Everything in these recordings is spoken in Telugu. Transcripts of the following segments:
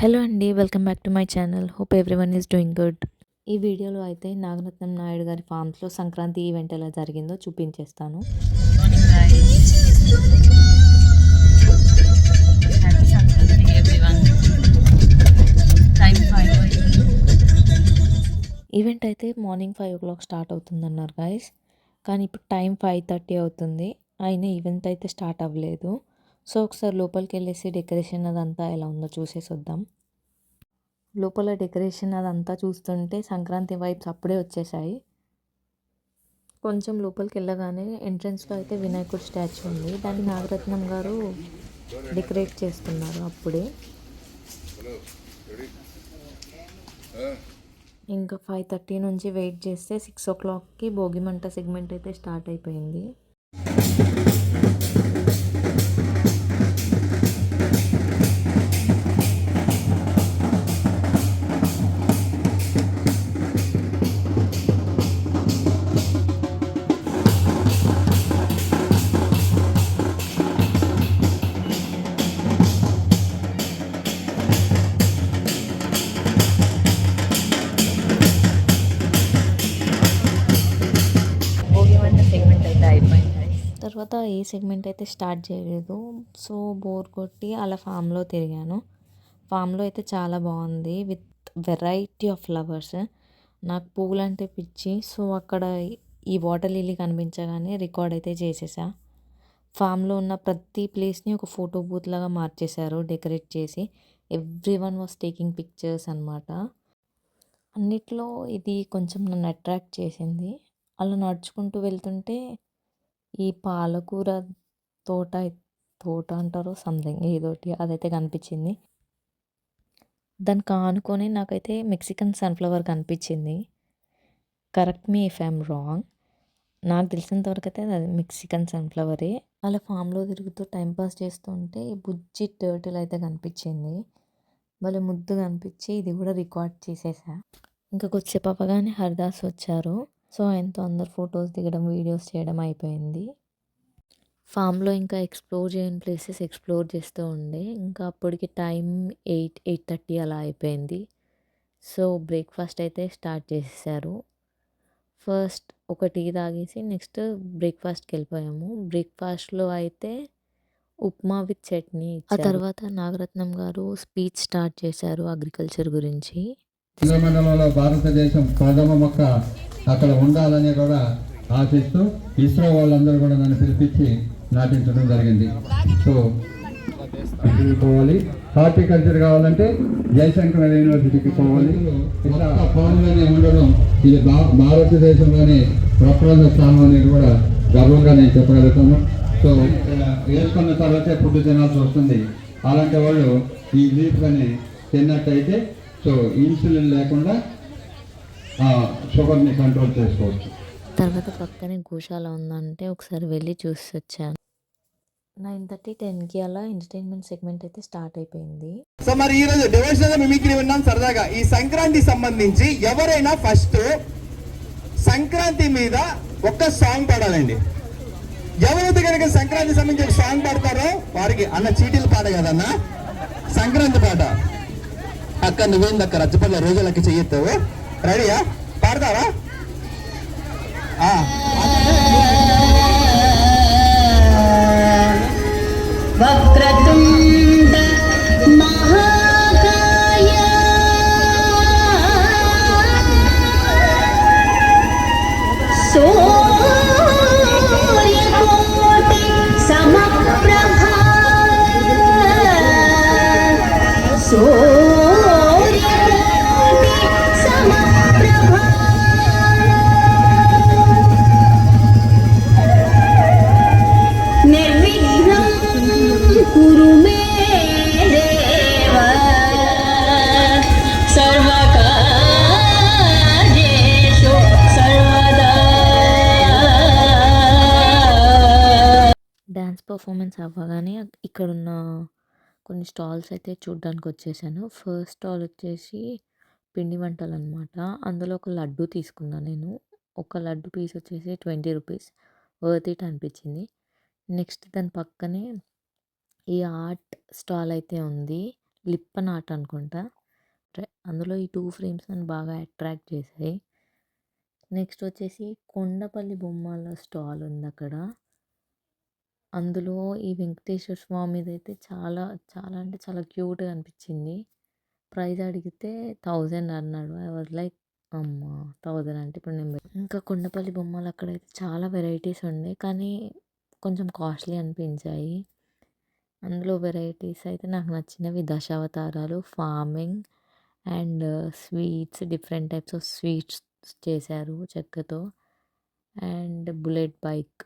హలో అండి. Welcome back to my channel. Hope everyone is doing good. ఈ వీడియోలో అయితే నాగరత్నం నాయుడు గారి ఫామ్స్‌లో సంక్రాంతి ఈవెంట్ ఎలా జరిగిందో చూపించేస్తాను. Morning guys, happy Sankranti everyone. Time 5 అయింది. ఈవెంట్ అయితే మార్నింగ్ 5:00 స్టార్ట్ అవుతుందన్నారు గైస్. కానీ ఇప్పుడు టైం 5:30 అవుతుంది. అయినా ఈవెంట్ అయితే స్టార్ట్ అవ్వలేదు. సో ఒకసారి లోపలికెళ్ళేసి డెకరేషన్ అదంతా ఎలా ఉందో చూసేసొద్దాం. లోపల డెకరేషన్ అదంతా చూస్తుంటే సంక్రాంతి వైబ్స్ అప్పుడే వచ్చేసాయి. కొంచెం లోపలికి వెళ్ళగానే ఎంట్రన్స్లో అయితే వినాయకుడి స్టాచ్యూ ఉంది. దాన్ని నాగరత్నం గారు డెకరేట్ చేస్తున్నారు అప్పుడే. ఇంకా 5:30 నుంచి వెయిట్ చేస్తే 6:00కి భోగిమంట సెగ్మెంట్ అయితే స్టార్ట్ అయిపోయింది. తర్వాత ఏ సెగ్మెంట్ అయితే స్టార్ట్ చేయలేదు. సో బోర్ కొట్టి అలా ఫామ్లో తిరిగాను. ఫామ్లో అయితే చాలా బాగుంది విత్ వెరైటీ ఆఫ్ ఫ్లవర్స్. నాకు పువ్వులు అంటే పిచ్చి. సో అక్కడ ఈ వాటర్ లిల్లీ కనిపించగానే రికార్డ్ అయితే చేసేసా. ఫామ్లో ఉన్న ప్రతి ప్లేస్ని ఒక ఫోటో బూత్ లాగా మార్చేశారు డెకరేట్ చేసి. ఎవ్రీవన్ వాస్ టేకింగ్ పిక్చర్స్ అనమాట. అన్నిట్లో ఇది కొంచెం నన్ను అట్రాక్ట్ చేసింది. అలా నడుచుకుంటూ వెళ్తుంటే ఈ పాలకూర తోట తోట అంటారో సంథింగ్ ఏదోటి అదైతే కనిపించింది. దానికి ఆనుకొని నాకైతే మెక్సికన్ సన్ఫ్లవర్ కనిపించింది. Correct me if I'm wrong. నాకు తెలిసినంత వరకు అయితే అది మెక్సికన్ సన్ఫ్లవరే. అలా ఫామ్లో తిరుగుతూ టైంపాస్ చేస్తూ ఉంటే బుజ్జి టర్టిల్ అయితే కనిపించింది. భలే ముద్దుగా అనిపించి ఇది కూడా రికార్డ్ చేసేసా. ఇంకా కొద్దిసేపు అవ్వగానే హరిదాస్ వచ్చారు. సో ఆయనతో అందరు ఫొటోస్ దిగడం వీడియోస్ చేయడం అయిపోయింది. ఫామ్లో ఇంకా ఎక్స్ప్లోర్ చేయని ప్లేసెస్ ఎక్స్ప్లోర్ చేస్తూ ఉండే. ఇంకా అప్పటికి టైం 8:30 అలా అయిపోయింది. సో బ్రేక్ఫాస్ట్ అయితే స్టార్ట్ చేసేసారు. ఫస్ట్ ఒక టీ తాగేసి నెక్స్ట్ బ్రేక్ఫాస్ట్కి వెళ్ళిపోయాము. బ్రేక్ఫాస్ట్లో అయితే ఉప్మా విత్ చట్నీ. ఆ తర్వాత నాగరత్నం గారు స్పీచ్ స్టార్ట్ చేశారు అగ్రికల్చర్ గురించి. మండలంలో భారతదేశం ప్రథమ మొక్క అక్కడ ఉండాలని కూడా ఆశిస్తూ ఇస్రో వాళ్ళందరూ కూడా నన్ను పిలిపించి నాటించడం జరిగింది. సో పోవాలి, హార్టికల్చర్ కావాలంటే జయశంకర్ యూనివర్సిటీకి పోవాలి. ఇట్లా ఫామ్లోనే ఉండడం ఇది భారతదేశంలోనే ప్రప్రథమ స్థానం అనేది కూడా గర్వంగా నేను చెప్పగలుగుతాను. సో వేసుకున్న తర్వాతే ఫుడ్ తినాల్సి వస్తుంది. అలాంటి వాళ్ళు ఈ లీఫ్ కానీ తిన్నట్టయితే సో ఇన్సులిన్ లేకుండా షుగర్ని కంట్రోల్ చేసుకోవచ్చు. తర్వాత పక్కనే గోశాల ఉందంటే ఒకసారి వెళ్ళి చూసి వచ్చాను. 9:30, 10కి అలా ఎంటర్టైన్మెంట్ సెగ్మెంట్ అయితే స్టార్ట్ అయిపోయింది. సో మరి ఈ రోజు డివోషనల్ మిమిక్రీ విన్నాం సరదాగా. ఈ సంక్రాంతి సంబంధించి ఎవరైనా ఫస్ట్ సంక్రాంతి మీద ఒక సాంగ్ పాడాలండి. ఎవరైతే కనుక సంక్రాంతి సంబంధించి ఒక సాంగ్ పాడతారో వారికి అన్న చీటీలు పాట కదన్న సంక్రాంతి పాట. అక్క నువ్వేంది అక్క రచ్చపల్ల రోజులకి చెయ్యొత్తావు. రెడీయా? పాడతారా? వక్రతుండ మహాకాయ సూర్యకోటి సమప్రభా డ్యాన్స్ పర్ఫార్మెన్స్ అవ్వగానే ఇక్కడున్న కొన్ని స్టాల్స్ అయితే చూడ్డానికి వచ్చేసాను. ఫస్ట్ స్టాల్ వచ్చేసి పిండి వంటలు అనమాట. అందులో ఒక లడ్డు తీసుకున్నాను నేను. ఒక లడ్డు పీస్ వచ్చేసి 20 రూపీస్. వర్త్ ఇట్ అనిపించింది. నెక్స్ట్ దాని పక్కనే ఈ ఆర్ట్ స్టాల్ అయితే ఉంది. లిప్పన్ ఆర్ట్ అనుకుంటా. అందులో ఈ 2 ఫ్రేమ్స్ నన్ను బాగా అట్రాక్ట్ చేశాయి. నెక్స్ట్ వచ్చేసి కొండపల్లి బొమ్మల స్టాల్ ఉందక్కడ. అందులో ఈ వెంకటేశ్వర స్వామిదైతే చాలా చాలా అంటే చాలా క్యూట్‌గా అనిపించింది. ప్రైస్ అడిగితే 1000 అన్నాడు. ఐ వాస్ లైక్ అమ్మా! 1000 అంటే ఇప్పుడు ఇంకా కొండపల్లి బొమ్మలు అక్కడైతే చాలా వెరైటీస్ ఉండే. కానీ కొంచెం కాస్ట్‌లీ అనిపించాయి. అందులో వెరైటీస్ అయితే నాకు నచ్చినవి దశావతారాలు, farming and sweets, different types of sweets చేశారు చెక్కతో. అండ్ బుల్లెట్ బైక్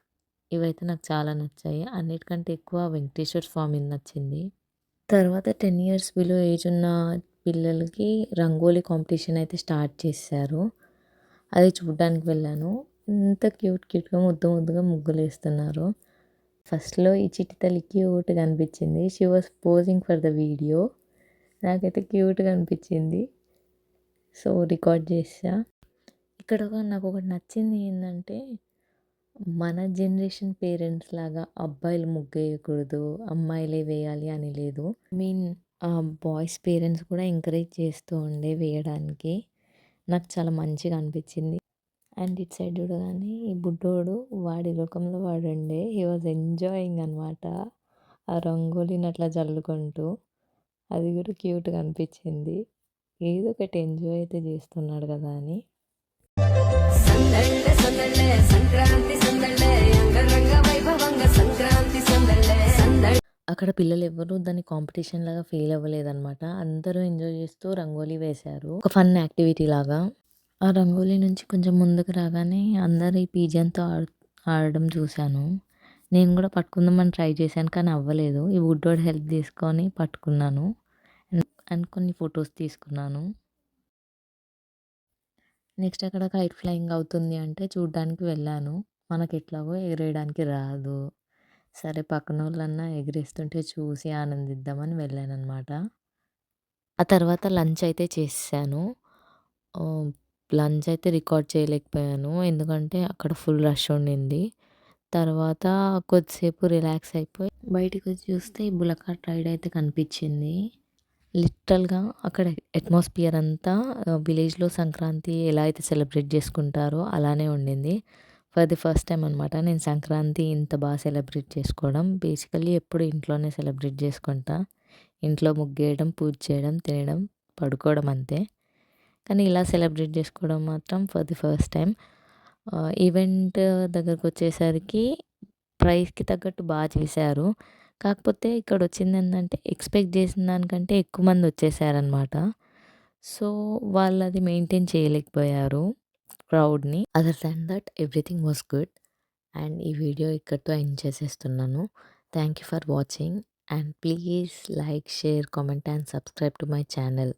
ఇవైతే నాకు చాలా నచ్చాయి. అన్నిటికంటే ఎక్కువ వెంకటేశ్వర స్వామిది నచ్చింది. తర్వాత 10 ఇయర్స్ బిలో ఏజ్ ఉన్న పిల్లలకి రంగోలీ కాంపిటీషన్ అయితే స్టార్ట్ చేశారు. అది చూడ్డానికి వెళ్ళాను. ఎంత క్యూట్‌గా ముద్దుగా ముగ్గులేస్తున్నారు. ఫస్ట్‌లో ఈ చిట్టి తల్లి క్యూట్‌గా అనిపించింది. She was posing for the video. నాకైతే క్యూట్‌గా అనిపించింది. సో, రికార్డ్ చేశా. ఇక్కడ నాకొకటి నచ్చింది ఏందంటే, మన జనరేషన్ పేరెంట్స్ లాగా అబ్బాయిలు ముగ్గేయకూడదు, అమ్మాయిలే వేయాలి అని లేదు. బాయ్స్ పేరెంట్స్ కూడా ఎంకరేజ్ చేస్తూ ఉండే వేయడానికి. నాకు చాలా మంచిగా అనిపించింది. అండ్ ఇటు సైడ్ చూడగానే ఈ బుడ్డోడు వాడి లోకంలో వాడుండే. హీ వాజ్ ఎంజాయింగ్ అనమాట. ఆ రంగోలీని అట్లా జల్లుకుంటూ. అది కూడా క్యూట్‌గా అనిపించింది. ఏదో ఒకటి ఎంజాయ్ అయితే చేస్తున్నాడు కదా అని. సందళ్ళే సందళ్ళే సంక్రాంతి సందళ్ళే అంగరంగ వైభవంగా సంక్రాంతి సందళ్ళే సందళ్ళే. అక్కడ పిల్లలు ఎవ్వరూ దాన్ని కాంపిటీషన్ లాగా ఫీల్ అవ్వలేదనమాట. అందరూ ఎంజాయ్ చేస్తూ రంగోలీ వేశారు. ఒక ఫన్ యాక్టివిటీ లాగా. ఆ రంగోలీ నుంచి కొంచెం ముందుకు రాగానే అందరూ ఈ పీజియన్‌తో ఆడడం చూశాను. నేను కూడా పట్టుకుందామని ట్రై చేశాను. కానీ అవ్వలేదు. ఈ బుడ్డోడు హెల్ప్ తీసుకొని పట్టుకున్నాను. అండ్ కొన్ని ఫొటోస్ తీసుకున్నాను. నెక్స్ట్ అక్కడ కైట్ ఫ్లయింగ్ అవుతుంది అంటే చూడ్డానికి వెళ్ళాను. మనకెట్లాగో ఎగిరేయడానికి రాదు. సరే పక్కనోళ్ళన్నా ఎగిరేస్తుంటే చూసి ఆనందిద్దామని వెళ్ళాననమాట. ఆ తర్వాత లంచ్ అయితే చేసేసాను. లంచ్ అయితే రికార్డ్ చేయలేకపోయాను. ఎందుకంటే అక్కడ ఫుల్ రష్ ఉండింది. తర్వాత కొద్దిసేపు రిలాక్స్ అయిపోయి బయటికొచ్చి చూస్తే ఈ బులకార్ట్ రైడ్ అయితే కనిపించింది. లిటరల్‌గా అక్కడ అట్మాస్ఫియర్ అంతా విలేజ్‌లో సంక్రాంతి ఎలా అయితే సెలబ్రేట్ చేసుకుంటారో అలానే ఉండింది. ఫర్ ది ఫస్ట్ టైం అనమాట నేను సంక్రాంతి ఇంత బాగా సెలబ్రేట్ చేసుకోవడం. బేసికల్లీ ఎప్పుడు ఇంట్లోనే సెలబ్రేట్ చేసుకుంటా. ఇంట్లో ముగ్గేయడం, పూజ చేయడం, తినడం, పడుకోవడం అంతే. కానీ ఇలా సెలబ్రేట్ చేసుకోవడం మాత్రం for the first time. Event దగ్గరకొచ్చేసరికి ప్రైస్‌కి తగ్గట్టు బాగా చేశారు. కాకపోతే ఇక్కడొచ్చిందేందంటే ఎక్స్‌పెక్ట్ చేసిన దానికంటే ఎక్కువ మంది వచ్చేసారనమాట. సో, వాళ్ళది మెయింటైన్ చేయలేకపోయారు క్రౌడ్‌ని. Other than that everything was good. And ఈ వీడియో ఇక్కడితో ఎండ్ చేసేస్తున్నాను. Thank you for watching and please like, share, comment and subscribe to my channel.